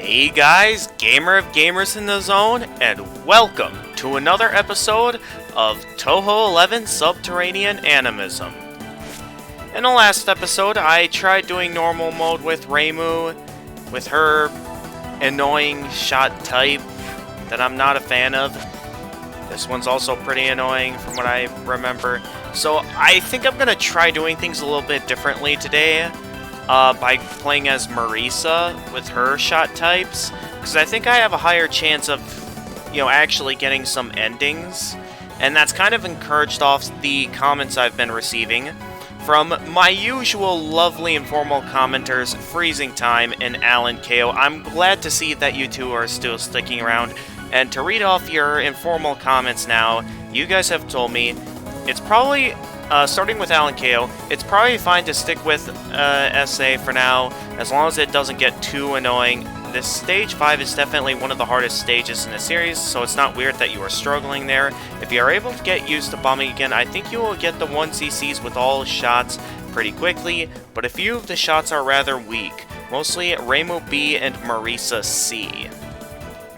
Hey guys, Gamer of Gamers in the Zone, and welcome to another episode of Touhou 11 Subterranean Animism. In the last episode, I tried doing normal mode with Reimu, with her annoying shot type that I'm not a fan of. This one's also pretty annoying from what I remember. So I think I'm gonna try doing things a little bit differently today. By playing as Marisa with her shot types, because I think I have a higher chance of, actually getting some endings, and that's kind of encouraged off the comments I've been receiving from my usual lovely informal commenters, Freezing Time and Alan KO. I'm glad to see that you two are still sticking around, and to read off your informal comments now, you guys have told me it's probably... starting with Alan KO, it's probably fine to stick with SA for now, as long as it doesn't get too annoying. This stage 5 is definitely one of the hardest stages in the series, so it's not weird that you are struggling there. If you are able to get used to bombing again, I think you will get the 1CCs with all shots pretty quickly, but a few of the shots are rather weak, mostly Reimu B and Marisa C.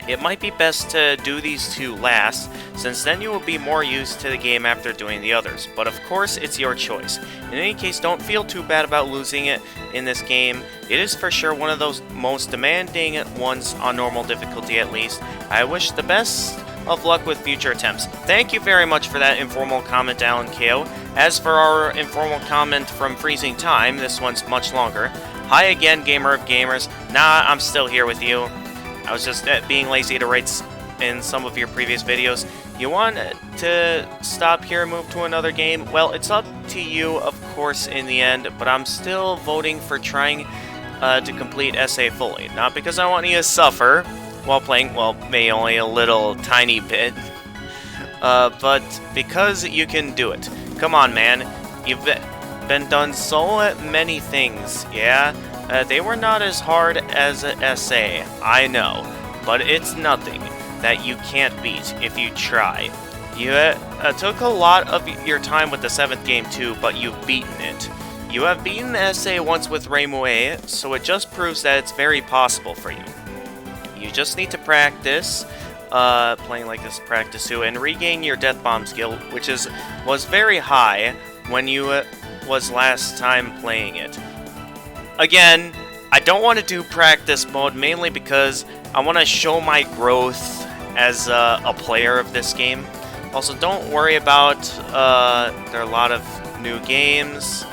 It might be best to do these two last, since then you will be more used to the game after doing the others, but of course it's your choice. In any case, don't feel too bad about losing it in this game. It is for sure one of those most demanding ones on normal difficulty at least. I wish the best of luck with future attempts. Thank you very much for that informal comment, Alan KO. As for our informal comment from Freezing Time, this one's much longer. Hi again, Gamer of Gamers. Nah, I'm still here with you. I was just being lazy to write in some of your previous videos. You want to stop here and move to another game? Well, it's up to you, of course, in the end, but I'm still voting for trying to complete SA fully. Not because I want you to suffer while playing, well, maybe only a little tiny bit, but because you can do it. Come on, man. You've been done so many things, yeah? They were not as hard as a SA, I know, but it's nothing that you can't beat if you try. You took a lot of your time with the 7th game too, but you've beaten it. You have beaten the SA once with Reimu A, so it just proves that it's very possible for you. You just need to practice, playing like this practice too, and regain your death bomb skill, which was very high when you was last time playing it. Again, I don't want to do practice mode, mainly because I want to show my growth as a player of this game. Also, don't worry about, there are a lot of new games.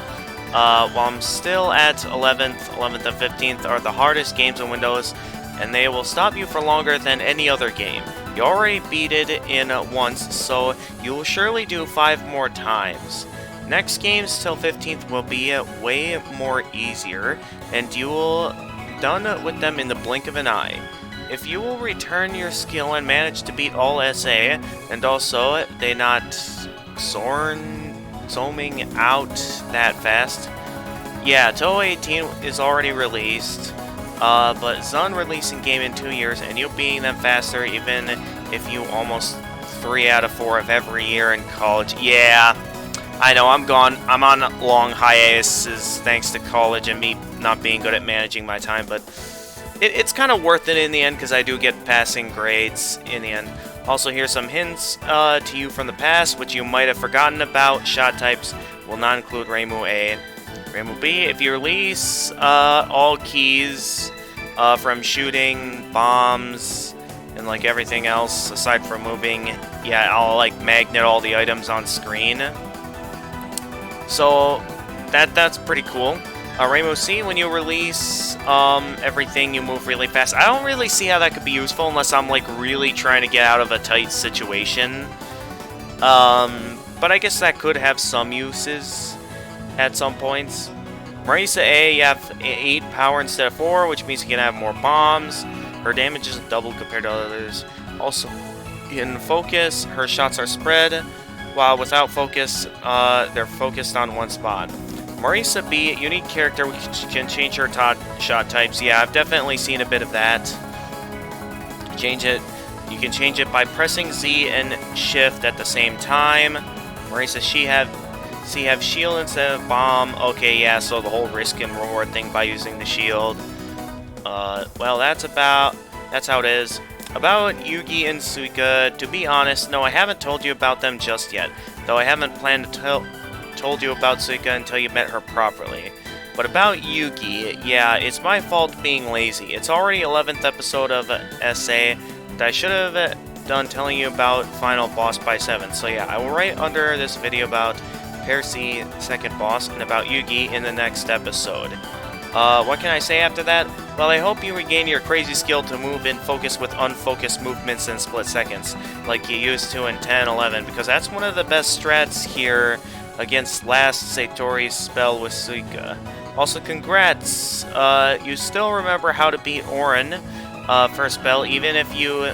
While I'm still at 11th and 15th are the hardest games in Windows, and they will stop you for longer than any other game. You already beat it in once, so you will surely do 5 more times. Next games till 15th will be way more easier, and you will done with them in the blink of an eye. If you will return your skill and manage to beat all SA, and also they not zooming out that fast. Yeah, Touhou 18 is already released, but Zun releasing game in 2 years, and you beating them faster even if you almost 3 out of 4 of every year in college. Yeah. I know, I'm gone. I'm on long hiatuses thanks to college and me not being good at managing my time, but it's kind of worth it in the end because I do get passing grades in the end. Also, here's some hints to you from the past, which you might have forgotten about. Shot types will not include Reimu A. Reimu B, if you release all keys from shooting, bombs, and like everything else aside from moving, yeah, I'll like magnet all the items on screen. So, that's pretty cool. Reimu C, when you release everything, you move really fast. I don't really see how that could be useful unless I'm like really trying to get out of a tight situation. But I guess that could have some uses at some points. Marisa A, you have 8 power instead of 4, which means you can have more bombs. Her damage is double compared to others. Also, in focus, her shots are spread. While without focus, they're focused on one spot. Marisa B, unique character, which can change her shot types. Yeah, I've definitely seen a bit of that. Change it. You can change it by pressing Z and Shift at the same time. Marisa C have shield instead of bomb. Okay, yeah, so the whole risk and reward thing by using the shield. Well, that's how it is. About Yugi and Suika, to be honest, no, I haven't told you about them just yet. Though I haven't planned to told you about Suika until you met her properly. But about Yugi, yeah, it's my fault being lazy. It's already 11th episode of SA that I should have done telling you about final boss by 7. So yeah, I will write under this video about Percy, second boss, and about Yugi in the next episode. What can I say after that? Well, I hope you regain your crazy skill to move in focus with unfocused movements in split seconds, like you used to in 10-11, because that's one of the best strats here against last Satori's spell with Suika. Also, congrats! You still remember how to beat Orin for a spell, even if you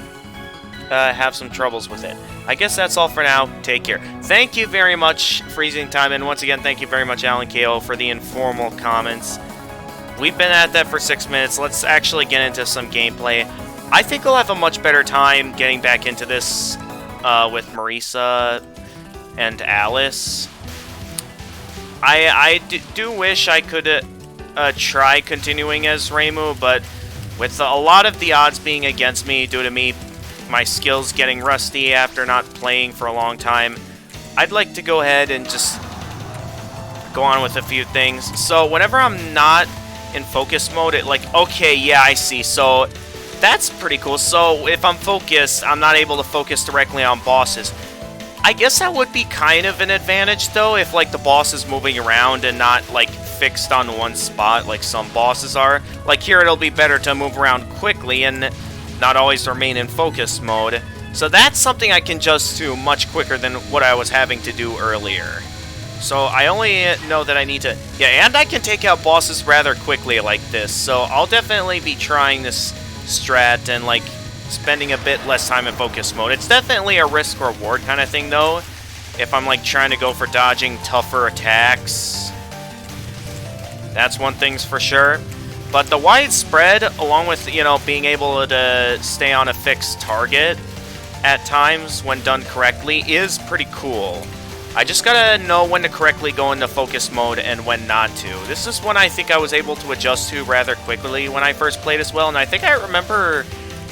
have some troubles with it. I guess that's all for now. Take care. Thank you very much, Freezing Time, and once again, thank you very much, Alan KO, for the informal comments. We've been at that for 6 minutes. Let's actually get into some gameplay. I think I'll have a much better time getting back into this with Marisa and Alice. I do wish I could try continuing as Reimu, but with a lot of the odds being against me due to my skills getting rusty after not playing for a long time, I'd like to go ahead and just go on with a few things. So whenever I'm not in focus mode, okay, yeah, I see. So that's pretty cool. So if I'm focused, I'm not able to focus directly on bosses. I guess that would be kind of an advantage, though, if, the boss is moving around and not, fixed on one spot like some bosses are. Like, here it'll be better to move around quickly and not always remain in focus mode. So that's something I can adjust to much quicker than what I was having to do earlier. So I only know that I need to... Yeah, and I can take out bosses rather quickly like this. So I'll definitely be trying this strat and, spending a bit less time in focus mode. It's definitely a risk-reward kind of thing, though. If I'm, trying to go for dodging tougher attacks. That's one thing's for sure. But the widespread, along with, being able to stay on a fixed target at times when done correctly, is pretty cool. I just gotta know when to correctly go into focus mode and when not to. This is one I think I was able to adjust to rather quickly when I first played as well, and I think I remember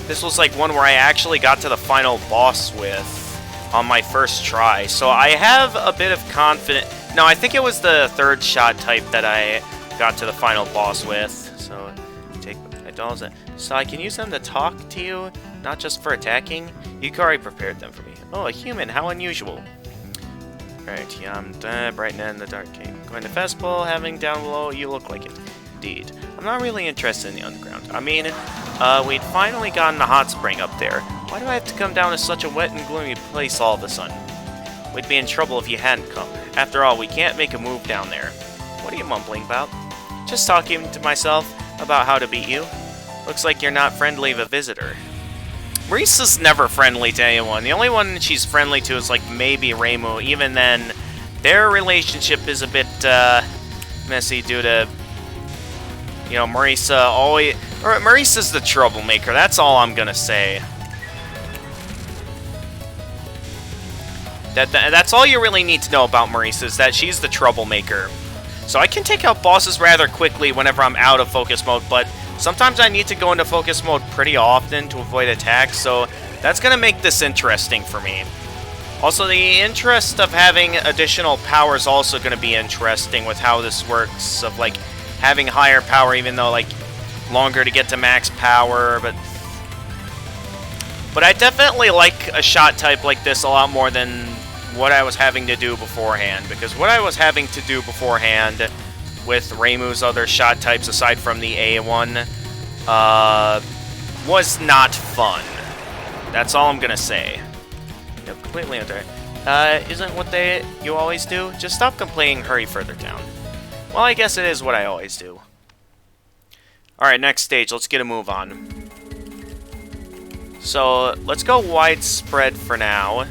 this was one where I actually got to the final boss with on my first try. So I have a bit of confidence. No, I think it was the third shot type that I got to the final boss with. So take my dolls. So I can use them to talk to you, not just for attacking. Yukari prepared them for me. Oh, a human, how unusual. Alright, yeah, I'm brightening in the dark cave. Going to festival, having down below, you look like it. Indeed. I'm not really interested in the underground. I mean, we'd finally gotten a hot spring up there. Why do I have to come down to such a wet and gloomy place all of a sudden? We'd be in trouble if you hadn't come. After all, we can't make a move down there. What are you mumbling about? Just talking to myself about how to beat you. Looks like you're not friendly of a visitor. Marisa's never friendly to anyone. The only one she's friendly to is, maybe Reimu. Even then, their relationship is a bit, messy due to, Marisa always... Or Marisa's the troublemaker, that's all I'm gonna say. That's all you really need to know about Marisa, is that she's the troublemaker. So I can take out bosses rather quickly whenever I'm out of focus mode, but sometimes I need to go into focus mode pretty often to avoid attacks, so that's going to make this interesting for me. Also, the interest of having additional power is also going to be interesting with how this works, of, having higher power even though, longer to get to max power, but I definitely like a shot type like this a lot more than what I was having to do beforehand, because what I was having to do beforehand with Reimu's other shot types, aside from the A one, was not fun. That's all I'm gonna say. Yep, completely under. Isn't what you always do? Just stop complaining, hurry further down. Well, I guess it is what I always do. Alright, next stage, let's get a move on. So, let's go widespread for now,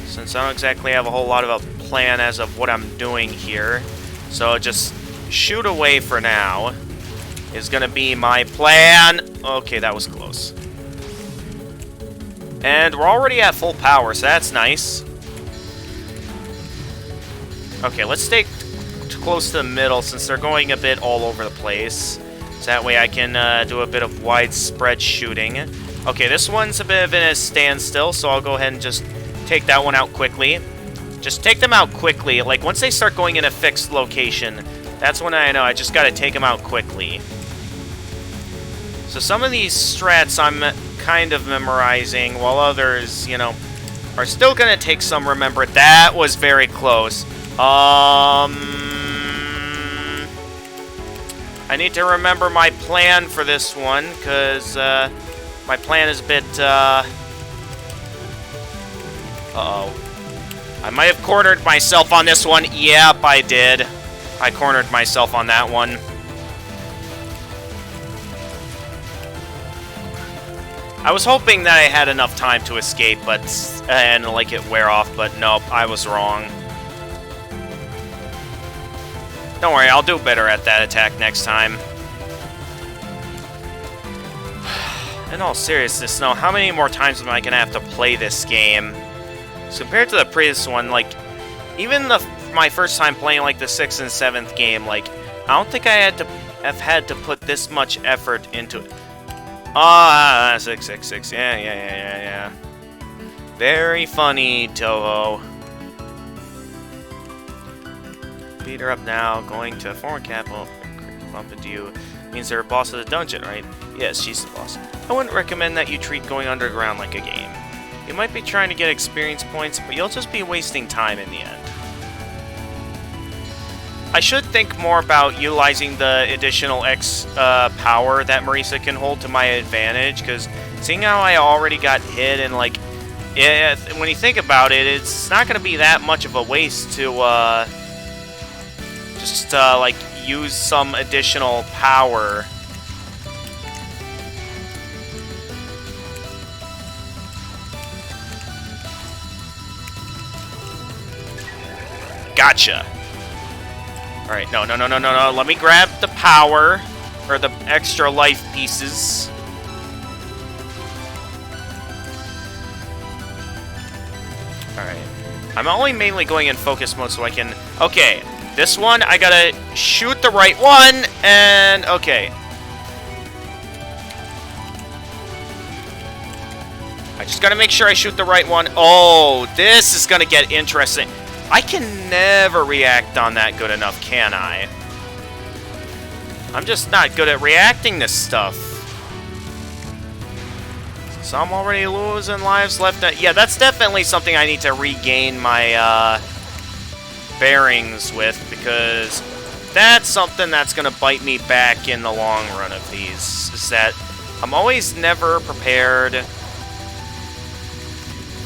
since I don't exactly have a whole lot of a plan as of what I'm doing here. So just shoot away for now is gonna be my plan. Okay, that was close. And we're already at full power, so that's nice. Okay, let's stay close to the middle since they're going a bit all over the place. So that way I can do a bit of widespread shooting. Okay, this one's a bit of a standstill, so I'll go ahead and just take that one out quickly. Just take them out quickly. Like, once they start going in a fixed location, that's when I know I just gotta take them out quickly. So some of these strats I'm kind of memorizing, while others, you know, are still gonna take some remember. That was very close. I need to remember my plan for this one, because my plan is a bit, uh-oh. I might have cornered myself on this one. Yep, I did. I cornered myself on that one. I was hoping that I had enough time to escape, but and like it wear off, but nope, I was wrong. Don't worry, I'll do better at that attack next time. In all seriousness, now, how many more times am I gonna have to play this game? So compared to the previous one, like, even my first time playing, like, the 6th and 7th game, like, I don't think I have had to put this much effort into it. 666, yeah. Very funny, Touhou. Beat her up now, going to former capital, bump into you. Means they're boss of the dungeon, right? Yes, she's the boss. I wouldn't recommend that you treat going underground like a game. You might be trying to get experience points, but you'll just be wasting time in the end. I should think more about utilizing the additional X power that Marisa can hold to my advantage, because seeing how I already got hit and, like, when you think about it, it's not going to be that much of a waste to like, use some additional power. Gotcha. Alright, no. Let me grab the power, or the extra life pieces. Alright. I'm only mainly going in focus mode so I can... Okay, this one, I gotta shoot the right one, and... Okay. I just gotta make sure I shoot the right one. Oh, this is gonna get interesting. I can never react on that good enough, can I? I'm just not good at reacting to stuff. So I'm already losing lives left. Yeah, that's definitely something I need to regain my bearings with, because that's something that's going to bite me back in the long run of these, is that I'm always never prepared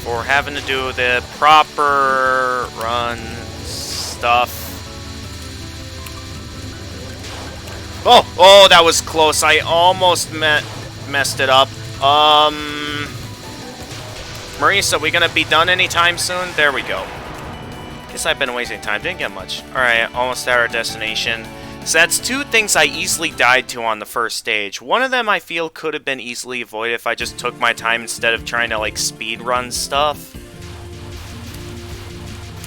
for having to do the proper run stuff. Oh, that was close. I almost messed it up. Marisa, we gonna be done anytime soon? There we go. Guess I've been wasting time. Didn't get much. Alright, almost at our destination. So that's two things I easily died to on the first stage. One of them I feel could have been easily avoided if I just took my time instead of trying to, like, speed run stuff.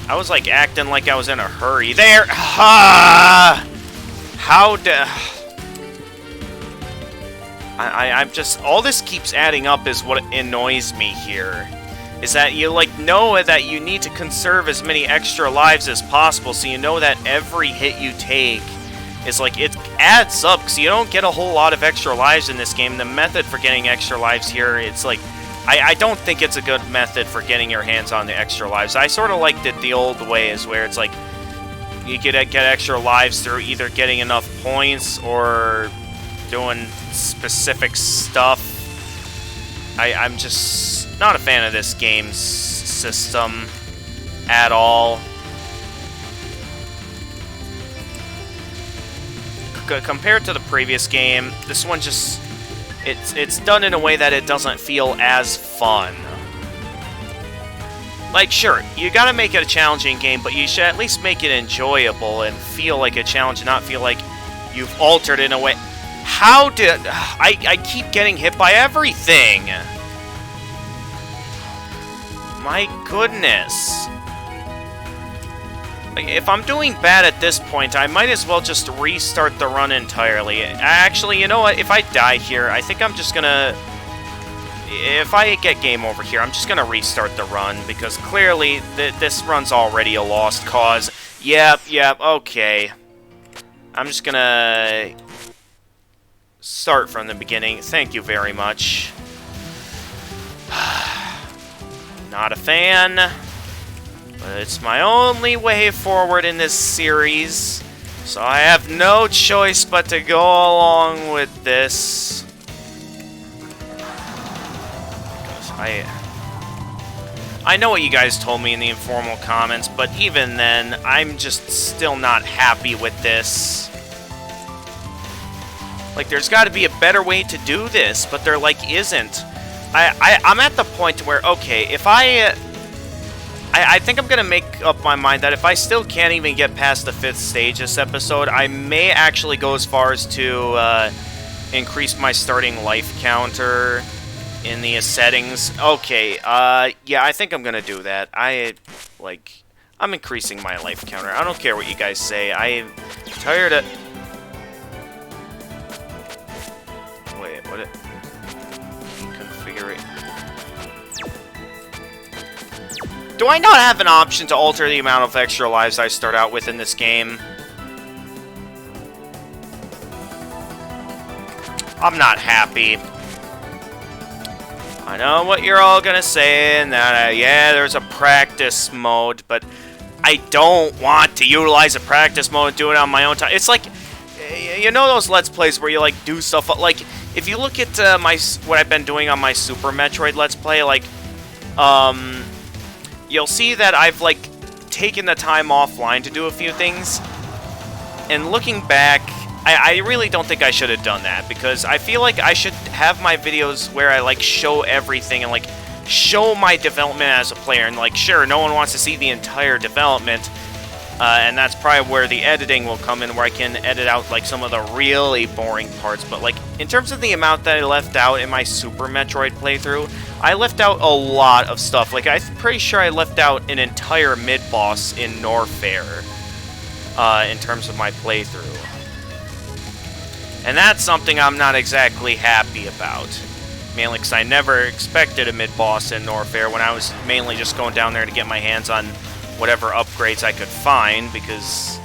I was, like, acting like I was in a hurry. There! Ha! How I'm just... All this keeps adding up is what annoys me here. Is that you, like, know that you need to conserve as many extra lives as possible, so you know that every hit you take is, like, it adds up, because you don't get a whole lot of extra lives in this game. The method for getting extra lives here, it's, like... I don't think it's a good method for getting your hands on the extra lives. I sort of liked it the old way, is where it's, like, you get extra lives through either getting enough points or doing specific stuff. I'm just not a fan of this game's system at all. Compared to the previous game, this one just... It's done in a way that it doesn't feel as fun. Like, sure, you gotta make it a challenging game, but you should at least make it enjoyable and feel like a challenge, and not feel like you've altered in a way... How did... I keep getting hit by everything! My goodness. Like, if I'm doing bad at this point, I might as well just restart the run entirely. Actually, you know what? If I die here, I think I'm just gonna... If I get game over here, I'm just gonna restart the run, because clearly this run's already a lost cause. Yep, okay. I'm just gonna start from the beginning. Thank you very much. Not a fan, but it's my only way forward in this series, so I have no choice but to go along with this. Because I know what you guys told me in the informal comments, but even then, I'm just still not happy with this. Like, there's got to be a better way to do this, but there, like, isn't. I'm at the point where, okay, if I think I'm going to make up my mind that if I still can't even get past the 5th stage this episode, I may actually go as far as to increase my starting life counter in the settings. Okay, yeah, I think I'm going to do that. I'm increasing my life counter. I don't care what you guys say. I'm tired of... Wait, what? Configure it. Do I not have an option to alter the amount of extra lives I start out with in this game? I'm not happy. I know what you're all gonna say, and that, yeah, there's a practice mode, but I don't want to utilize a practice mode and do it on my own time. It's like, you know those Let's Plays where you, like, do stuff, like, if you look at what I've been doing on my Super Metroid Let's Play, like, you'll see that I've, like, taken the time offline to do a few things, and looking back, I really don't think I should have done that, because I feel like I should have my videos where I, like, show everything and, like, show my development as a player, and, like, sure, no one wants to see the entire development, and that's probably where the editing will come in, where I can edit out, like, some of the really boring parts, but, like, in terms of the amount that I left out in my Super Metroid playthrough, I left out a lot of stuff. Like, I'm pretty sure I left out an entire mid-boss in Norfair, in terms of my playthrough. And that's something I'm not exactly happy about. Mainly because I never expected a mid-boss in Norfair when I was mainly just going down there to get my hands on whatever upgrades I could find, because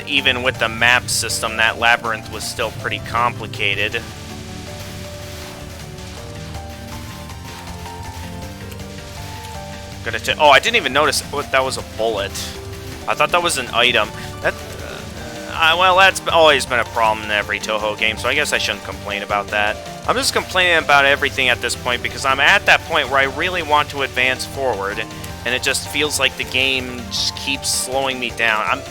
even with the map system, that labyrinth was still pretty complicated. Oh, I didn't even notice that was a bullet. I thought that was an item. Well, that's always been a problem in every Touhou game, so I guess I shouldn't complain about that. I'm just complaining about everything at this point because I'm at that point where I really want to advance forward, and it just feels like the game just keeps slowing me down.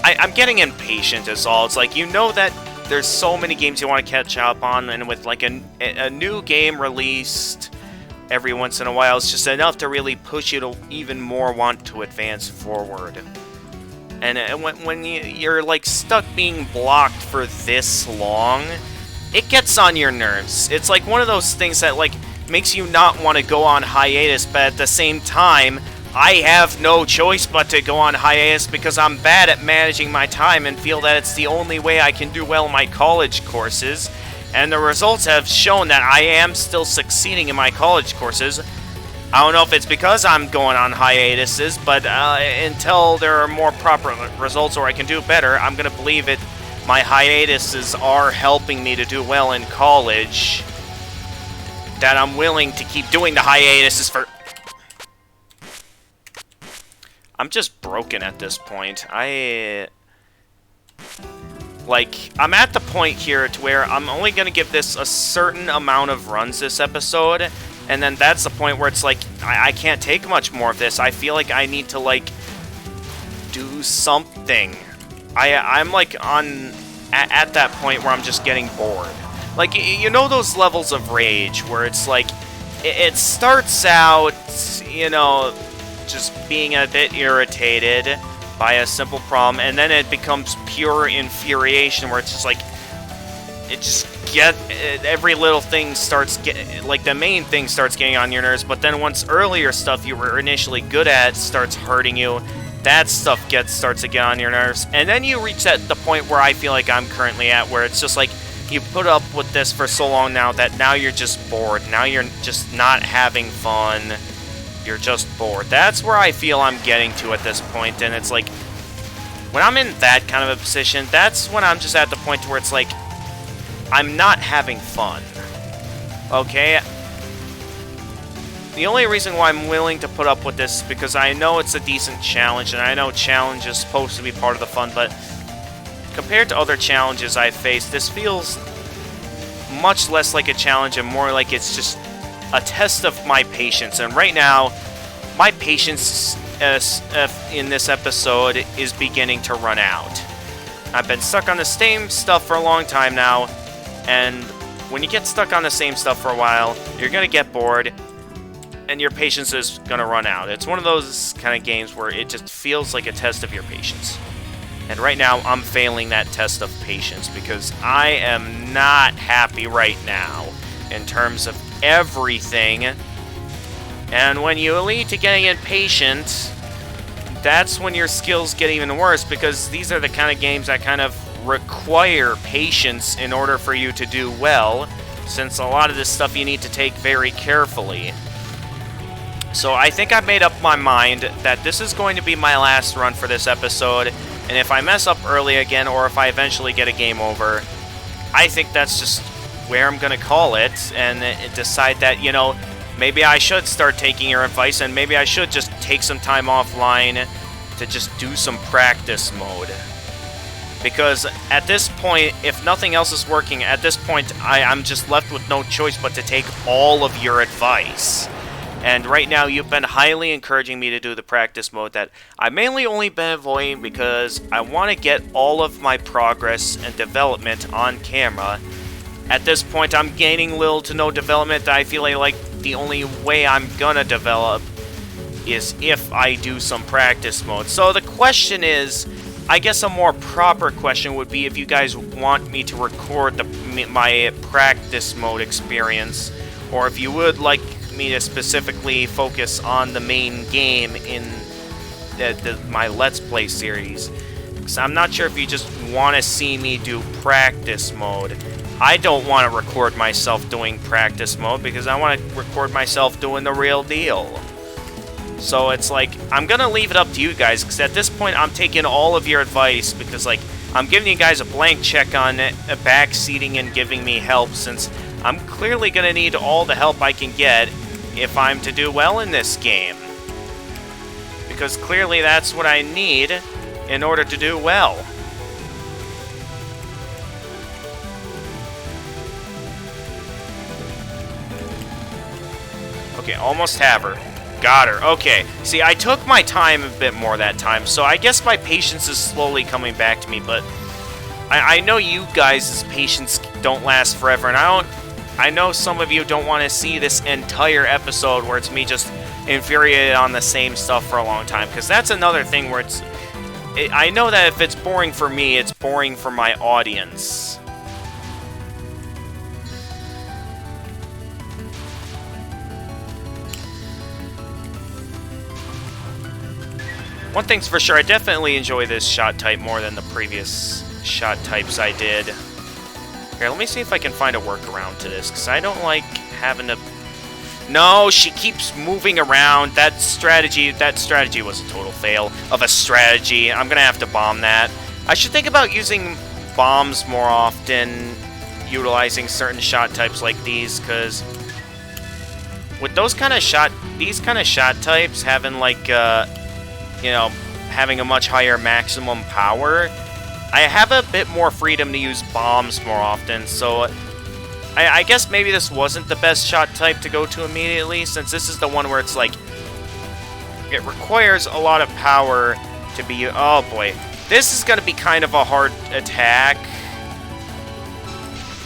I'm getting impatient is all. It's like, you know that there's so many games you want to catch up on, and with like a new game released every once in a while, it's just enough to really push you to even more want to advance forward. And when you're like stuck being blocked for this long, it gets on your nerves. It's like one of those things that like makes you not want to go on hiatus, but at the same time, I have no choice but to go on hiatus because I'm bad at managing my time and feel that it's the only way I can do well in my college courses. And the results have shown that I am still succeeding in my college courses. I don't know if it's because I'm going on hiatuses, but until there are more proper results or I can do better, I'm going to believe it. My hiatuses are helping me to do well in college. That I'm willing to keep doing the hiatuses for... I'm just broken at this point. I'm at the point here to where I'm only going to give this a certain amount of runs this episode, and then that's the point where it's like, I can't take much more of this. I feel like I need to, like, do something. I'm, like, at that point where I'm just getting bored. Like, you know those levels of rage where it's like, it starts out, you know, just being a bit irritated by a simple problem, and then it becomes pure infuriation where it's just like, every little thing starts getting, like, the main thing starts getting on your nerves, but then once earlier stuff you were initially good at starts hurting you, that stuff starts to get on your nerves. And then you reach the point where I feel like I'm currently at, where it's just like, you put up with this for so long now that now you're just bored. Now you're just not having fun. You're just bored. That's where I feel I'm getting to at this point, and it's like, when I'm in that kind of a position, that's when I'm just at the point where it's like, I'm not having fun. Okay? The only reason why I'm willing to put up with this is because I know it's a decent challenge, and I know challenge is supposed to be part of the fun, but compared to other challenges I've faced, this feels much less like a challenge and more like it's just a test of my patience. And right now, my patience in this episode is beginning to run out. I've been stuck on the same stuff for a long time now, and when you get stuck on the same stuff for a while, you're going to get bored, and your patience is going to run out. It's one of those kind of games where it just feels like a test of your patience. And right now, I'm failing that test of patience because I am not happy right now in terms of everything. And when you lead to getting impatient, that's when your skills get even worse, because these are the kind of games that kind of require patience in order for you to do well, since a lot of this stuff you need to take very carefully. So I think I've made up my mind that this is going to be my last run for this episode. And if I mess up early again, or if I eventually get a game over, I think that's just where I'm going to call it, and decide that, you know, maybe I should start taking your advice, and maybe I should just take some time offline to just do some practice mode. Because at this point, if nothing else is working, at this point, I'm just left with no choice but to take all of your advice. And right now, you've been highly encouraging me to do the practice mode that I mainly only been avoiding because I want to get all of my progress and development on camera. At this point, I'm gaining little to no development. I feel like the only way I'm gonna develop is if I do some practice mode. So the question is, I guess a more proper question would be if you guys want me to record my practice mode experience, or if you would like me to specifically focus on the main game in my Let's Play series. Because I'm not sure if you just want to see me do practice mode. I don't want to record myself doing practice mode because I want to record myself doing the real deal. So it's like, I'm going to leave it up to you guys, because at this point I'm taking all of your advice, because like, I'm giving you guys a blank check on backseating and giving me help, since I'm clearly going to need all the help I can get if I'm to do well in this game. Because clearly that's what I need in order to do well. Okay, almost have her. Got her. Okay. See, I took my time a bit more that time, so I guess my patience is slowly coming back to me, but I know you guys' patience don't last forever, and I know some of you don't want to see this entire episode where it's me just infuriated on the same stuff for a long time, because that's another thing where I know that if it's boring for me, it's boring for my audience. One thing's for sure, I definitely enjoy this shot type more than the previous shot types I did. Here, let me see if I can find a workaround to this, because I don't like having to... No, she keeps moving around. That strategy was a total fail of a strategy. I'm going to have to bomb that. I should think about using bombs more often, utilizing certain shot types like these, because with these kind of shot types having like, you know, having a much higher maximum power, I have a bit more freedom to use bombs more often, so I guess maybe this wasn't the best shot type to go to immediately, since this is the one where it's like, it requires a lot of power to be... Oh boy, this is going to be kind of a hard attack.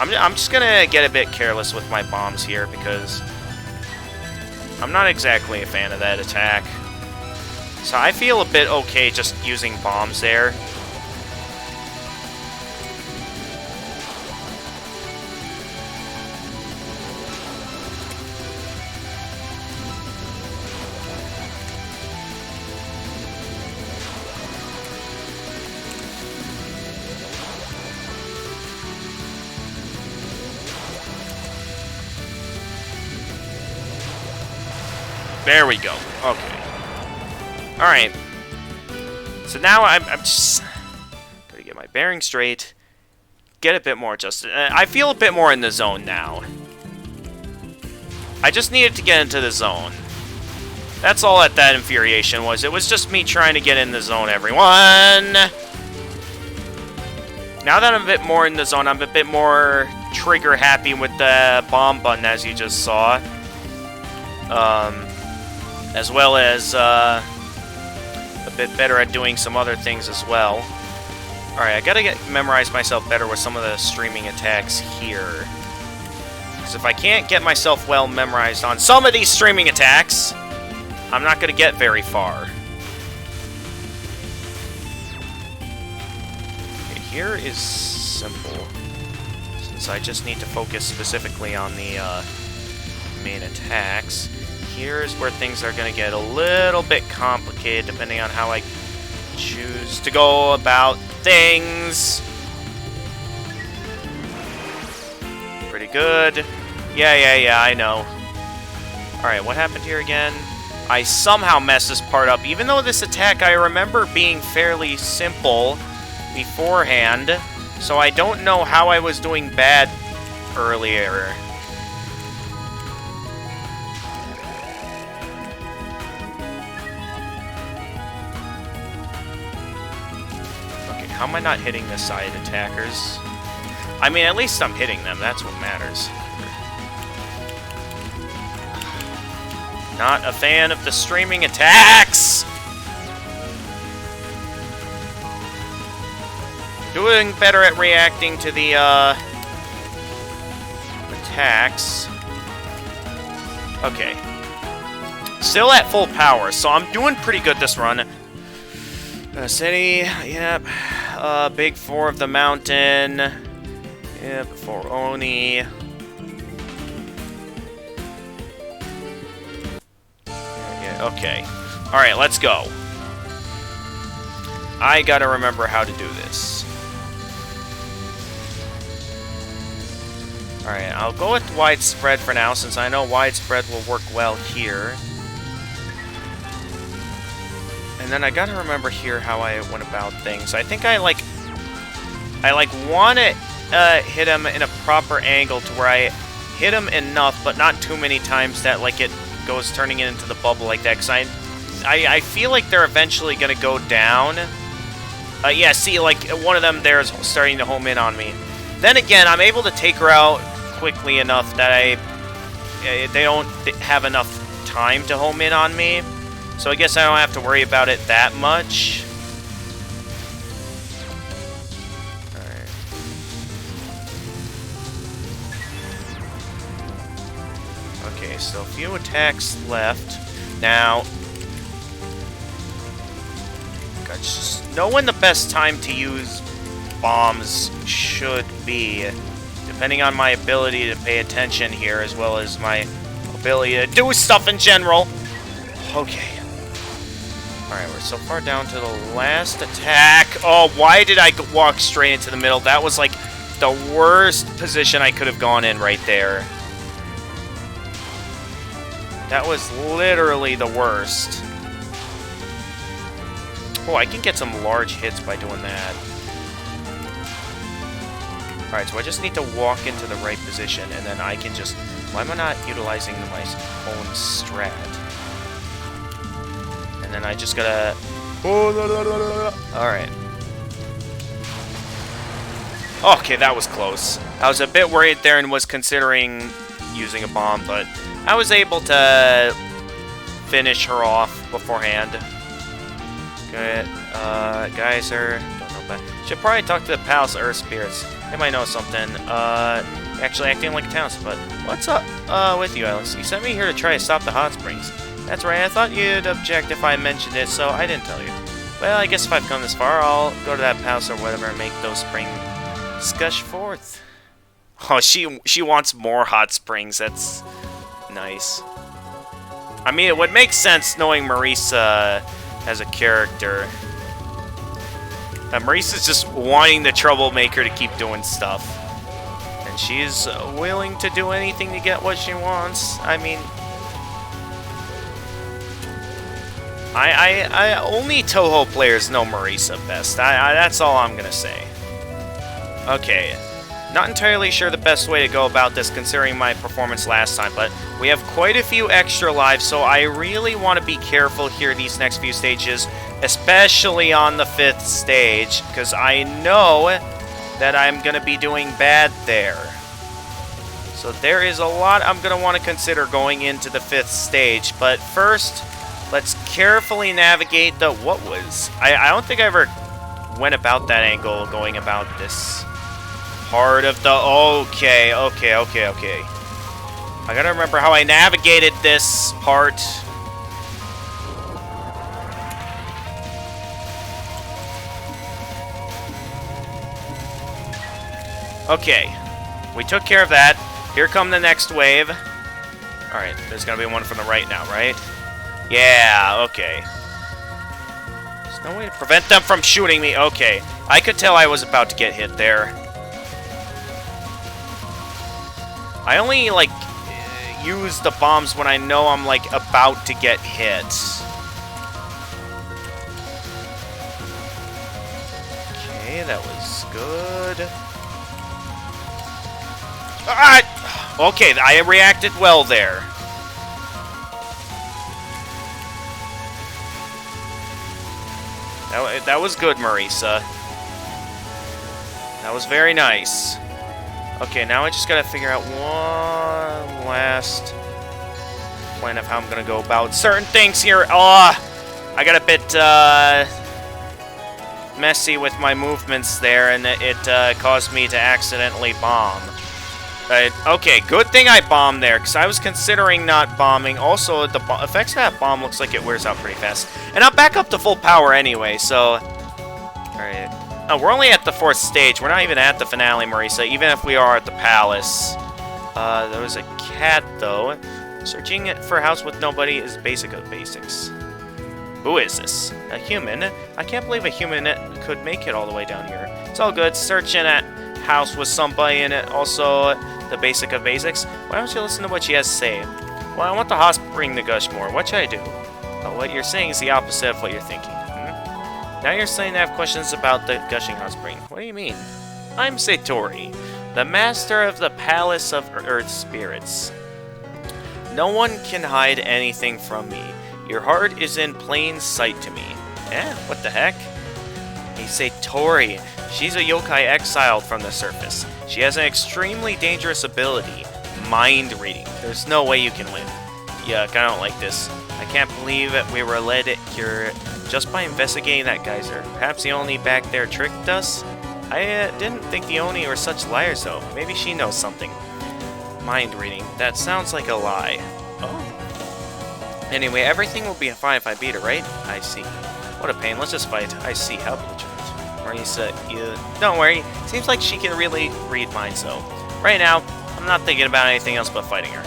I'm just going to get a bit careless with my bombs here, because I'm not exactly a fan of that attack. So I feel a bit okay just using bombs there. There we go. Okay. Alright. So now I'm just... gotta get my bearings straight. Get a bit more adjusted. I feel a bit more in the zone now. I just needed to get into the zone. That's all that infuriation was. It was just me trying to get in the zone, everyone! Now that I'm a bit more in the zone, I'm a bit more trigger happy with the bomb button, as you just saw. As well as a bit better at doing some other things as well. Alright, I gotta memorize myself better with some of the streaming attacks here. Because if I can't get myself well memorized on some of these streaming attacks, I'm not gonna get very far. Okay, here is simple. Since I just need to focus specifically on the main attacks. Here's where things are gonna get a little bit complicated depending on how I choose to go about things. Pretty good. Yeah, I know. Alright, what happened here again? I somehow messed this part up, even though this attack I remember being fairly simple beforehand, so I don't know how I was doing bad earlier. How am I not hitting the side attackers? I mean, at least I'm hitting them. That's what matters. Not a fan of the streaming attacks! Doing better at reacting to the, attacks. Okay. Still at full power, so I'm doing pretty good this run. City, yep. Big Four of the Mountain. Yep, for Oni. Yeah, okay. Alright, let's go. I gotta remember how to do this. Alright, I'll go with widespread for now, since I know widespread will work well here. And then I gotta remember here how I went about things. I think I want to hit him in a proper angle to where I hit him enough, but not too many times that like it goes turning it into the bubble like that. Because I feel like they're eventually gonna go down. Yeah, see, like one of them there is starting to home in on me. Then again, I'm able to take her out quickly enough that they don't have enough time to home in on me. So I guess I don't have to worry about it that much. Alright. Okay, so a few attacks left. Now, gotta just know when the best time to use bombs should be, depending on my ability to pay attention here, as well as my ability to do stuff in general. Okay. Alright, we're so far down to the last attack. Oh, why did I walk straight into the middle? That was like the worst position I could have gone in right there. That was literally the worst. Oh, I can get some large hits by doing that. Alright, so I just need to walk into the right position, and then I can just... Why am I not utilizing my own strat? And then I just gotta... Alright. Okay, that was close. I was a bit worried there and was considering using a bomb, but I was able to finish her off beforehand. Good. Geyser. Don't know about... Should probably talk to the Palace Earth Spirits. They might know something. Actually acting like a townsman, but what's up with you, Alice? You sent me here to try to stop the hot springs. That's right, I thought you'd object if I mentioned it, so I didn't tell you. Well, I guess if I've come this far, I'll go to that palace or whatever and make those springs gush forth. Oh, she wants more hot springs. That's nice. I mean, it would make sense knowing Marisa as a character. Marisa's just wanting the troublemaker to keep doing stuff. And she's willing to do anything to get what she wants. I mean... Only Touhou players know Marisa best. That's all I'm gonna say. Okay. Not entirely sure the best way to go about this considering my performance last time, but we have quite a few extra lives, so I really want to be careful here these next few stages, especially on the 5th stage, because I know that I'm going to be doing bad there. So there is a lot I'm going to want to consider going into the 5th stage, but first, let's carefully navigate the what was. I don't think I ever went about that angle going about this part of the... Okay. I gotta remember how I navigated this part. Okay. We took care of that. Here come the next wave. Alright, there's gonna be one from the right now, right? Yeah, okay. There's no way to prevent them from shooting me. Okay. I could tell I was about to get hit there. I only, like, use the bombs when I know I'm, like, about to get hit. Okay, that was good. Ah! Okay, I reacted well there. That was good, Marisa. That was very nice. Okay, now I just gotta figure out one last plan of how I'm gonna go about certain things here. Oh, I got a bit messy with my movements there, and it caused me to accidentally bomb. Okay, good thing I bombed there, because I was considering not bombing. Also, the effects of that bomb looks like it wears out pretty fast. And I'm back up to full power anyway, so... Alright. Oh, we're only at the 4th stage. We're not even at the finale, Marisa, even if we are at the palace. There was a cat, though. Searching for a house with nobody is basic of basics. Who is this? A human? I can't believe a human could make it all the way down here. It's all good. Searching a house with somebody in it. Also, the basic of basics. Why don't you listen to what she has to say? Well, I want the hot spring to gush more. What should I do? Oh, what you're saying is the opposite of what you're thinking. Now you're saying I have questions about the gushing hot spring. What do you mean? I'm Satori, the master of the Palace of Earth Spirits. No one can hide anything from me. Your heart is in plain sight to me. Eh? What the heck? Hey, Satori. She's a yokai exiled from the surface. She has an extremely dangerous ability, mind reading. There's no way you can win. Yuck, I don't like this. I can't believe we were led here just by investigating that geyser. Perhaps the Oni back there tricked us? I didn't think the Oni were such liars, though. Maybe she knows something. Mind reading. That sounds like a lie. Oh. Anyway, everything will be fine if I beat her, right? I see. What a pain. Let's just fight. I see. How belligerent. Marisa, don't worry. Seems like she can really read minds, though. Right now, I'm not thinking about anything else but fighting her.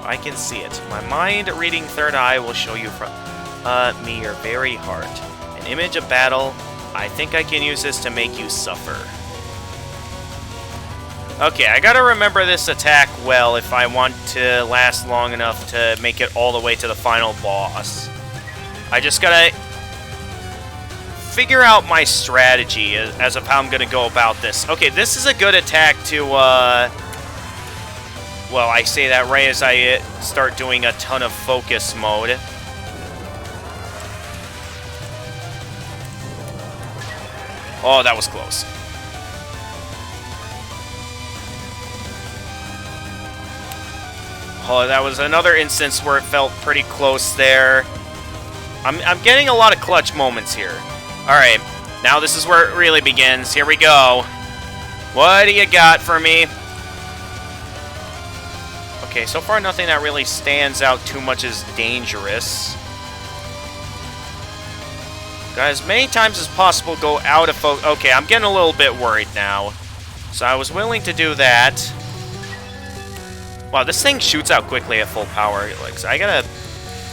I can see it. My mind-reading third eye will show you from me your very heart. An image of battle. I think I can use this to make you suffer. Okay, I gotta remember this attack well if I want to last long enough to make it all the way to the final boss. I just gotta figure out my strategy as of how I'm gonna go about this. Okay, this is a good attack to, well, I say that right as I start doing a ton of focus mode. Oh, that was close. Oh, that was another instance where it felt pretty close there. I'm getting a lot of clutch moments here. Alright, now this is where it really begins. Here we go. What do you got for me? Okay, so far nothing that really stands out too much as dangerous. Guys, many times as possible go out of focus. Okay, I'm getting a little bit worried now. So I was willing to do that. Wow, this thing shoots out quickly at full power. Like, so I gotta...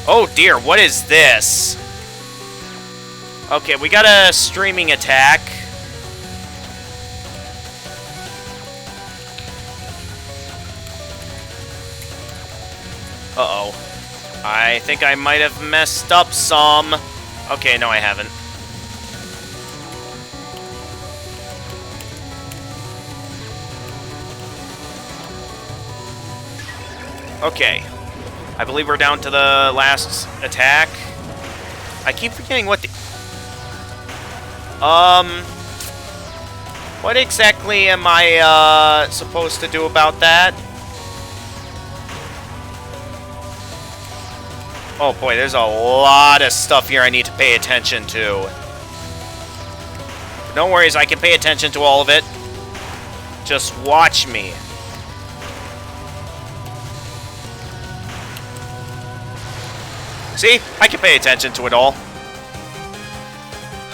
Oh dear, what is this? Okay, we got a streaming attack. Uh-oh. I think I might have messed up some. Okay, no I haven't. Okay. I believe we're down to the last attack. I keep forgetting what the... What exactly am I, supposed to do about that? Oh boy, there's a lot of stuff here I need to pay attention to. No worries, I can pay attention to all of it. Just watch me. See? I can pay attention to it all.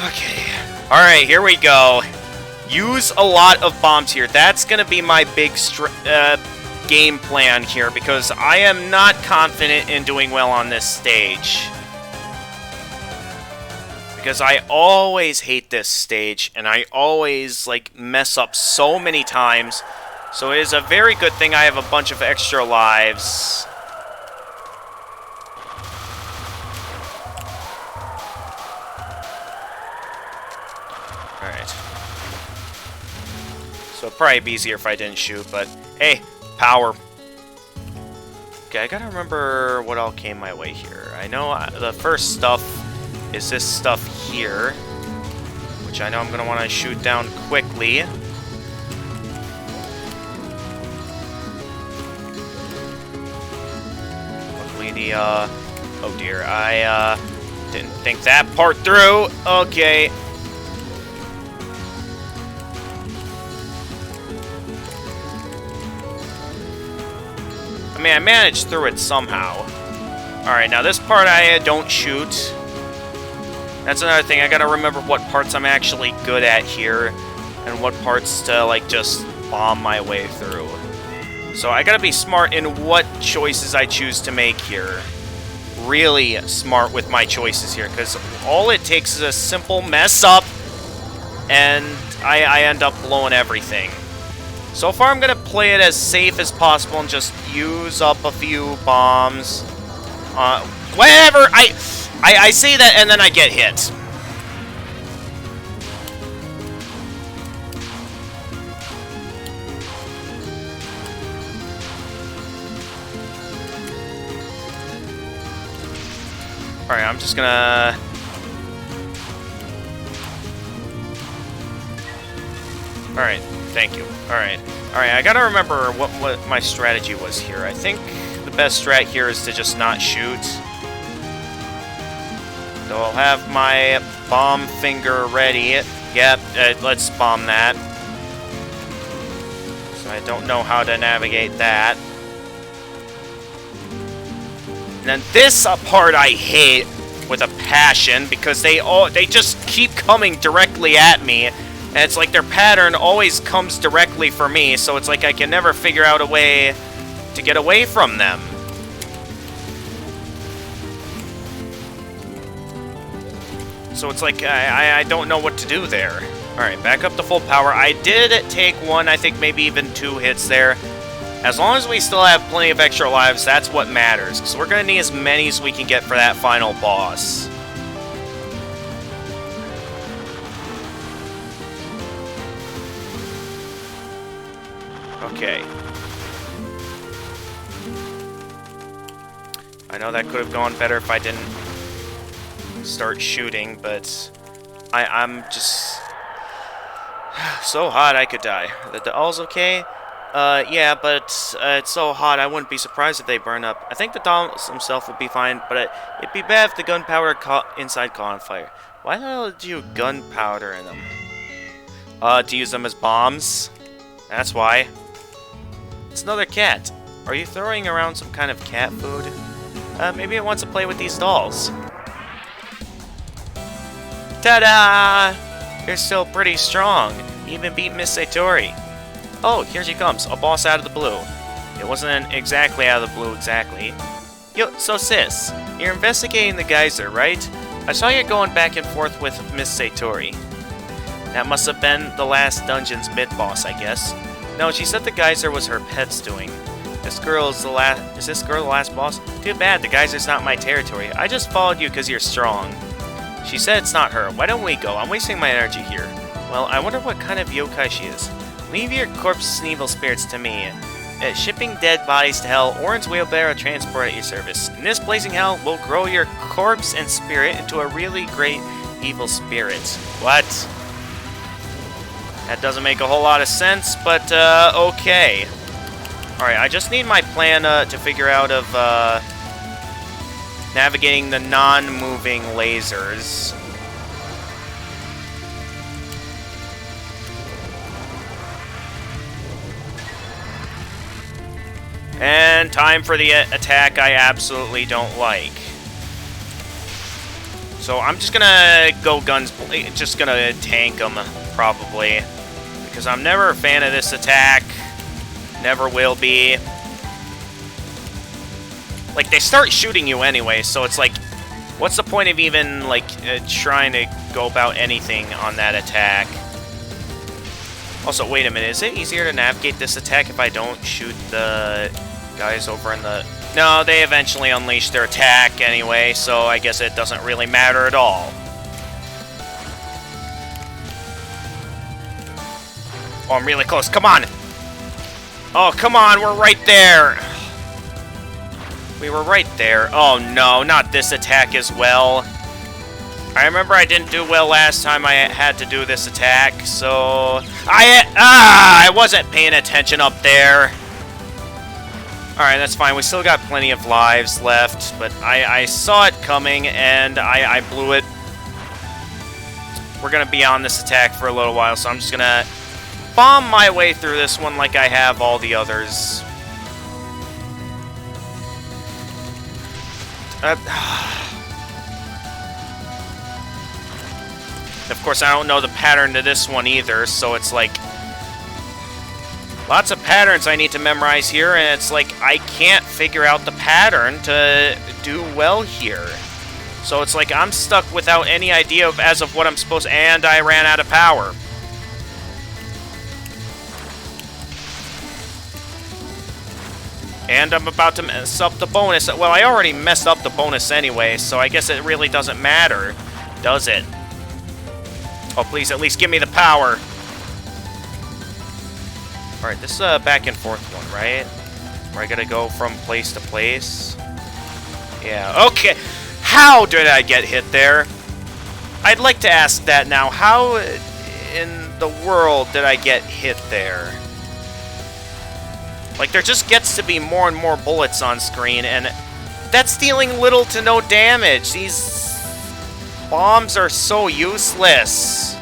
Okay. Alright, here we go. Use a lot of bombs here. That's going to be my big game plan here, because I am not confident in doing well on this stage. Because I always hate this stage, and I always, like, mess up so many times. So it is a very good thing I have a bunch of extra lives. Alright. So it'd probably be easier if I didn't shoot, but hey, power. Okay, I gotta remember what all came my way here. I know the first stuff is this stuff here, which I know I'm gonna want to shoot down quickly. Luckily the, oh dear, I, didn't think that part through. Okay. I mean, I managed through it somehow. Alright, now this part I don't shoot. That's another thing. I gotta remember what parts I'm actually good at here, and what parts to, like, just bomb my way through. So I gotta be smart in what choices I choose to make here. Really smart with my choices here, because all it takes is a simple mess up, and I end up blowing everything. So far, I'm gonna play it as safe as possible and just use up a few bombs. Whatever! I say that and then I get hit. Alright, I'm just gonna... Alright, thank you. Alright, I gotta remember what my strategy was here. I think the best strat here is to just not shoot. So I'll have my bomb finger ready. Yep, let's bomb that. So I don't know how to navigate that. And then this part I hate with a passion, because they just keep coming directly at me. And it's like their pattern always comes directly for me, so it's like I can never figure out a way to get away from them. So it's like I don't know what to do there. Alright, back up to full power. I did take one, I think maybe even 2 hits there. As long as we still have plenty of extra lives, that's what matters. Because we're going to need as many as we can get for that final boss. Okay. I know that could have gone better if I didn't start shooting, but I'm just so hot I could die. The doll's okay? Yeah, but it's so hot I wouldn't be surprised if they burn up. I think the dolls himself would be fine, but it'd be bad if the gunpowder inside caught on fire. Why the hell did you gunpowder in them? To use them as bombs? That's why. It's another cat. Are you throwing around some kind of cat food? Maybe it wants to play with these dolls. Ta-da! You're still pretty strong. You even beat Miss Satori. Oh, here she comes. A boss out of the blue. It wasn't exactly out of the blue exactly. Yo, so sis, you're investigating the geyser, right? I saw you going back and forth with Miss Satori. That must have been the last dungeon's mid-boss, I guess. No, she said the geyser was her pet's doing. Is this girl the last boss? Too bad, the geyser's not my territory. I just followed you because you're strong. She said it's not her. Why don't we go? I'm wasting my energy here. Well, I wonder what kind of yokai she is. Leave your corpses and evil spirits to me. Shipping dead bodies to hell, Orange Wheelbarrow transport at your service. In this blazing hell, we'll grow your corpse and spirit into a really great evil spirit. What? That doesn't make a whole lot of sense, but okay. Alright, I just need my plan to figure out of navigating the non-moving lasers. And time for the attack I absolutely don't like. So I'm just gonna go guns, just gonna tank them, probably. Because I'm never a fan of this attack. Never will be. Like, they start shooting you anyway, so it's like, what's the point of even, like, trying to go about anything on that attack? Also, wait a minute, is it easier to navigate this attack if I don't shoot the guys over in the... No, they eventually unleash their attack anyway, so I guess it doesn't really matter at all. Oh, I'm really close. Come on! Oh, come on, we're right there! We were right there. Oh, no, not this attack as well. I remember I didn't do well last time I had to do this attack, so... I wasn't paying attention up there. Alright, that's fine. We still got plenty of lives left, but I saw it coming, and I blew it. We're gonna be on this attack for a little while, so I'm just gonna bomb my way through this one like I have all the others. Of course, I don't know the pattern to this one either, so it's like... lots of patterns I need to memorize here, and it's like, I can't figure out the pattern to do well here. So it's like, I'm stuck without any idea of as of what I'm supposed to... And I ran out of power. And I'm about to mess up the bonus. Well, I already messed up the bonus anyway, so I guess it really doesn't matter, does it? Oh, please, at least give me the power. Alright, this is a back and forth one, right? Where I gotta go from place to place. Yeah, okay. How did I get hit there? I'd like to ask that now. How in the world did I get hit there? Like, there just gets to be more and more bullets on screen, and that's dealing little to no damage. These bombs are so useless.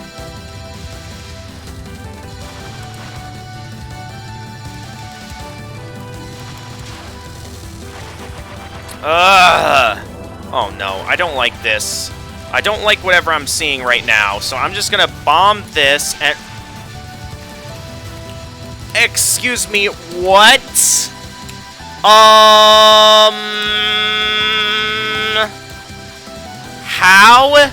Ugh. Oh no, I don't like this. I don't like whatever I'm seeing right now, so I'm just gonna bomb this and... Excuse me, what? How?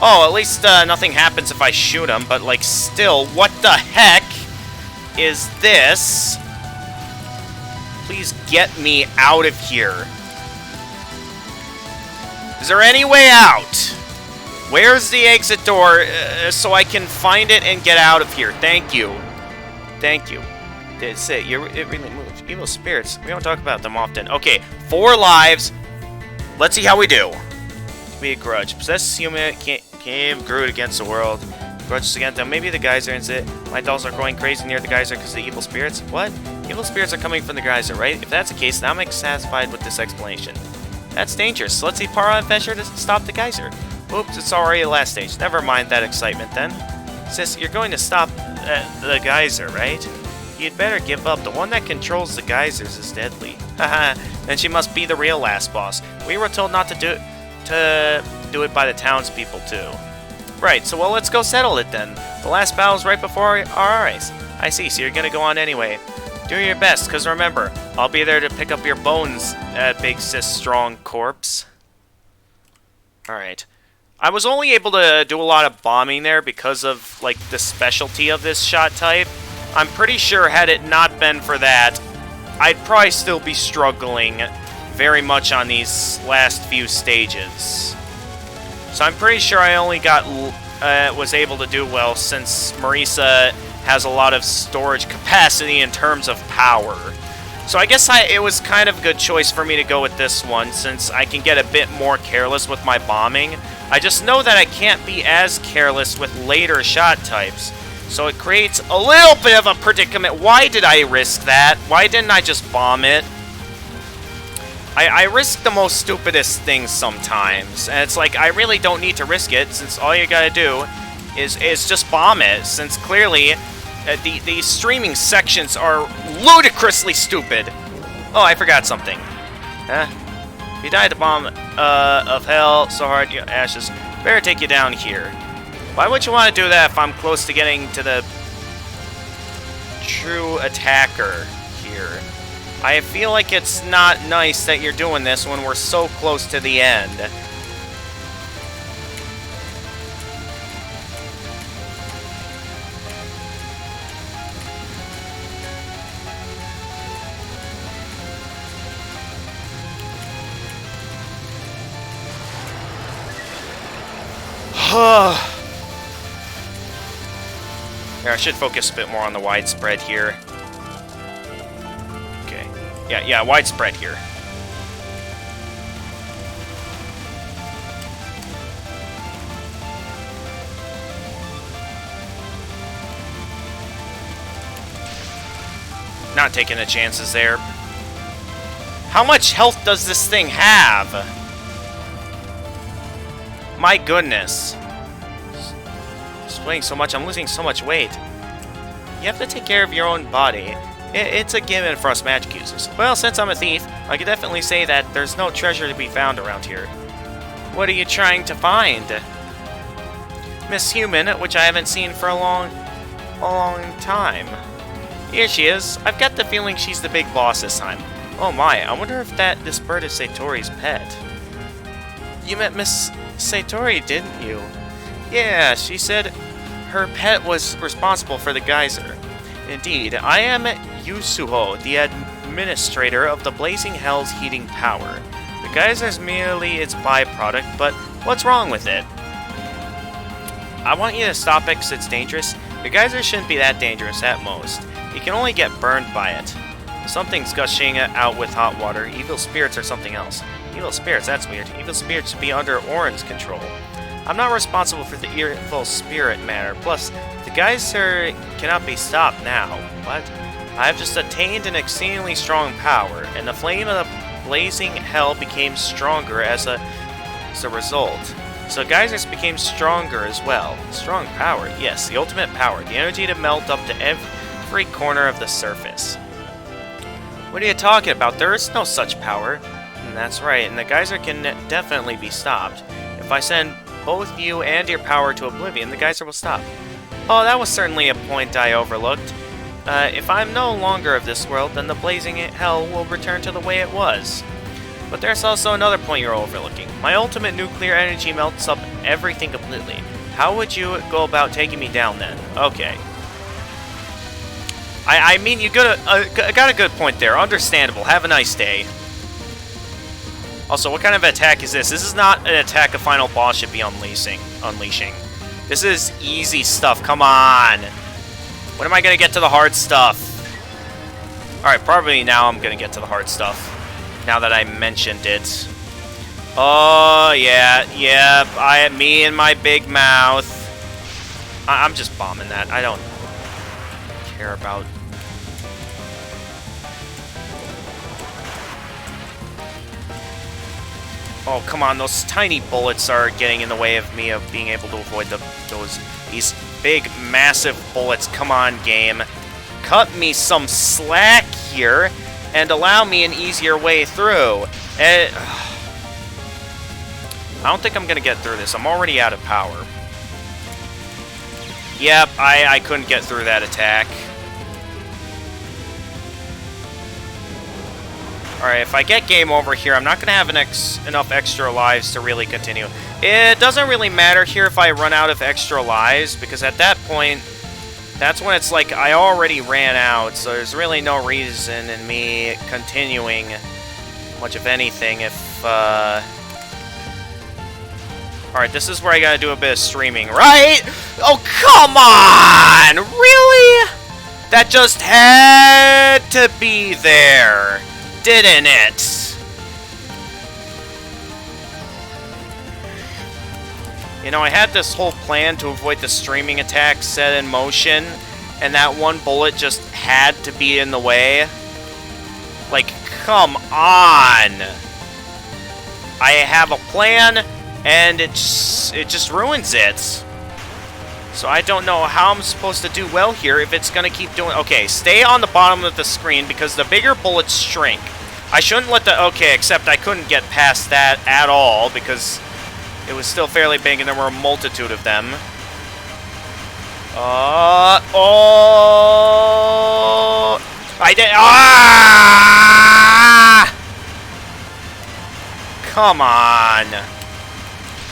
Oh, at least nothing happens if I shoot him, but like still, what the heck is this? Please get me out of here. Is there any way out? Where's the exit door so I can find it and get out of here? Thank you. Thank you. That's it. It really moves. Evil spirits. We don't talk about them often. Okay, 4 lives. Let's see how we do. Be a grudge. Possessed human came brewed against the world. Grudges against them. Maybe the geyser is it. My dolls are going crazy near the geyser because of the evil spirits. What? Evil spirits are coming from the geyser, right? If that's the case, then I'm satisfied with this explanation. That's dangerous. So let's see Para and Venture to stop the geyser. Oops, it's already the last stage. Never mind that excitement then. Sis, you're going to stop the geyser, right? You'd better give up. The one that controls the geysers is deadly. Haha, then she must be the real last boss. We were told not to do it by the townspeople too. Right, so well, let's go settle it then. The last battle's right before our eyes. I see, so you're gonna go on anyway. Do your best, because remember, I'll be there to pick up your bones, big sis strong corpse. Alright. I was only able to do a lot of bombing there because of, like, the specialty of this shot type. I'm pretty sure had it not been for that, I'd probably still be struggling very much on these last few stages. So I'm pretty sure I only got was able to do well since Marisa has a lot of storage capacity in terms of power. So I guess it was kind of a good choice for me to go with this one, since I can get a bit more careless with my bombing. I just know that I can't be as careless with later shot types. So it creates a little bit of a predicament. Why did I risk that? Why didn't I just bomb it? I risk the most stupidest things sometimes. And it's like, I really don't need to risk it, since all you gotta do is just bomb it. Since clearly, the streaming sections are ludicrously stupid. Oh, I forgot something. Huh? If you die at the bomb of hell so hard, your ashes better take you down here. Why would you want to do that if I'm close to getting to the true attacker here? I feel like it's not nice that you're doing this when we're so close to the end. Yeah, I should focus a bit more on the widespread here. Okay. Yeah, widespread here. Not taking the chances there. How much health does this thing have? My goodness. Sweating so much, I'm losing so much weight. You have to take care of your own body. It's a given for us magic users. Well, since I'm a thief, I can definitely say that there's no treasure to be found around here. What are you trying to find? Miss Human, which I haven't seen for a long time. Here she is. I've got the feeling she's the big boss this time. Oh my, I wonder if this bird is Satori's pet. You met Miss Satori, didn't you? Yeah, she said her pet was responsible for the geyser. Indeed, I am Yusuho, the administrator of the Blazing Hell's heating power. The geyser's merely its byproduct, but what's wrong with it? I want you to stop it because it's dangerous. The geyser shouldn't be that dangerous at most. You can only get burned by it. Something's gushing out with hot water. Evil spirits or something else. Evil spirits, that's weird. Evil spirits should be under Orin's control. I'm not responsible for the evil spirit matter. Plus, the geyser cannot be stopped now. What? I have just attained an exceedingly strong power, and the flame of the blazing hell became stronger as a result. So geysers became stronger as well. Strong power, yes, the ultimate power. The energy to melt up to every corner of the surface. What are you talking about? There is no such power. And that's right, and the geyser can definitely be stopped. If I send both you and your power to oblivion, the geyser will stop. Oh, that was certainly a point I overlooked. If I'm no longer of this world, then the blazing hell will return to the way it was. But there's also another point you're overlooking. My ultimate nuclear energy melts up everything completely. How would you go about taking me down then? Okay. I mean, you got a good point there. Understandable. Have a nice day. Also, what kind of attack is this? This is not an attack a final boss should be unleashing. This is easy stuff. Come on. When am I going to get to the hard stuff? Alright, probably now I'm going to get to the hard stuff. Now that I mentioned it. Oh, yeah. Me and my big mouth. I'm just bombing that. I don't care about... Oh, come on, those tiny bullets are getting in the way of me of being able to avoid these big, massive bullets. Come on, game. Cut me some slack here and allow me an easier way through. I don't think I'm going to get through this. I'm already out of power. Yep, I couldn't get through that attack. Alright, if I get game over here, I'm not going to have enough extra lives to really continue. It doesn't really matter here if I run out of extra lives, because at that point, that's when it's like I already ran out, so there's really no reason in me continuing much of anything if Alright, this is where I gotta do a bit of streaming, right? Oh, come on! Really? That just had to be there, didn't it? You know, I had this whole plan to avoid the streaming attack set in motion, and that one bullet just had to be in the way. Like, come on! I have a plan, and it just ruins it. So I don't know how I'm supposed to do well here if it's going to keep doing... Okay, stay on the bottom of the screen because the bigger bullets shrink. I shouldn't let the... Okay, except I couldn't get past that at all because it was still fairly big and there were a multitude of them. Oh! I did... Ah! Come on.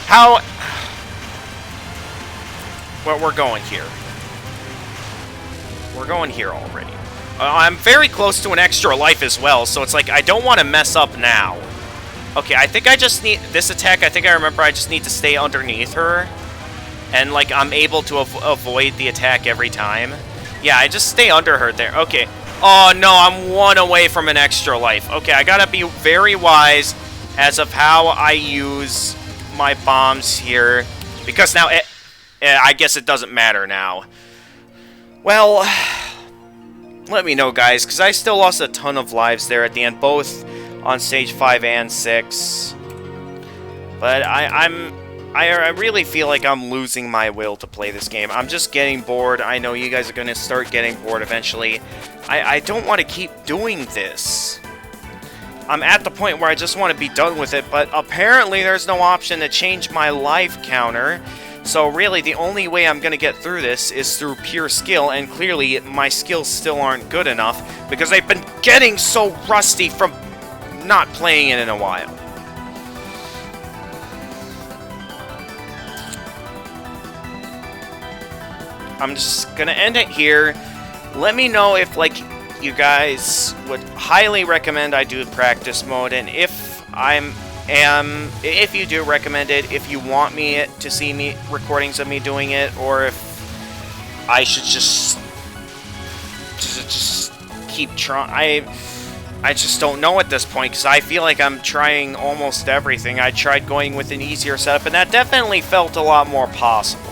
How... Well, we're going here. We're going here already. I'm very close to an extra life as well, so it's like I don't want to mess up now. Okay, I think I just need... This attack, I think I remember I just need to stay underneath her. And, like, I'm able to avoid the attack every time. Yeah, I just stay under her there. Okay. Oh, no, I'm one away from an extra life. Okay, I gotta be very wise as of how I use my bombs here. Because now, I guess it doesn't matter now. Well, let me know, guys, because I still lost a ton of lives there at the end, both on stage 5 and 6. But I really feel like I'm losing my will to play this game. I'm just getting bored. I know you guys are going to start getting bored eventually. I don't want to keep doing this. I'm at the point where I just want to be done with it, but apparently there's no option to change my life counter. So really, the only way I'm going to get through this is through pure skill, and clearly my skills still aren't good enough because I've been getting so rusty from not playing it in a while. I'm just going to end it here. Let me know if, like, you guys would highly recommend I do practice mode, and if if you do recommend it, if you want me to see me recordings of me doing it, or if I should just keep trying. I just don't know at this point, because I feel like I'm trying almost everything. I tried going with an easier setup, and that definitely felt a lot more possible.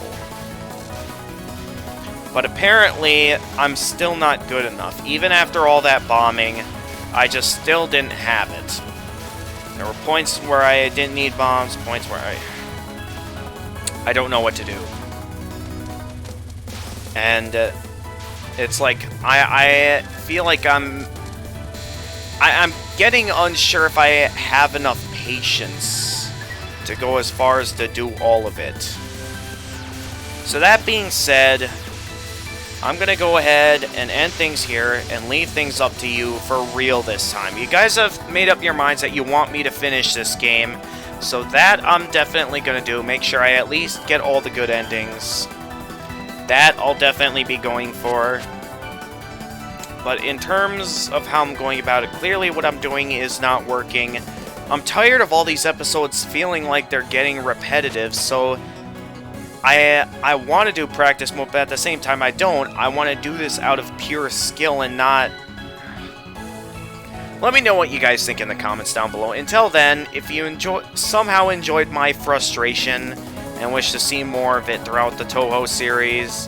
But apparently, I'm still not good enough. Even after all that bombing, I just still didn't have it. There were points where I didn't need bombs, points where I don't know what to do. And it's like, I feel like I'm getting unsure if I have enough patience to go as far as to do all of it. So that being said, I'm going to go ahead and end things here and leave things up to you for real this time. You guys have made up your minds that you want me to finish this game, so that I'm definitely going to do. Make sure I at least get all the good endings. That I'll definitely be going for. But in terms of how I'm going about it, clearly what I'm doing is not working. I'm tired of all these episodes feeling like they're getting repetitive, so I want to do practice mode, but at the same time I don't. I want to do this out of pure skill and not... Let me know what you guys think in the comments down below. Until then, if you somehow enjoyed my frustration and wish to see more of it throughout the Touhou series,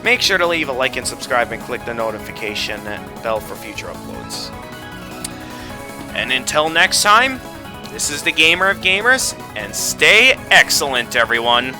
make sure to leave a like and subscribe and click the notification bell for future uploads. And until next time, this is the Gamer of Gamers, and stay excellent, everyone!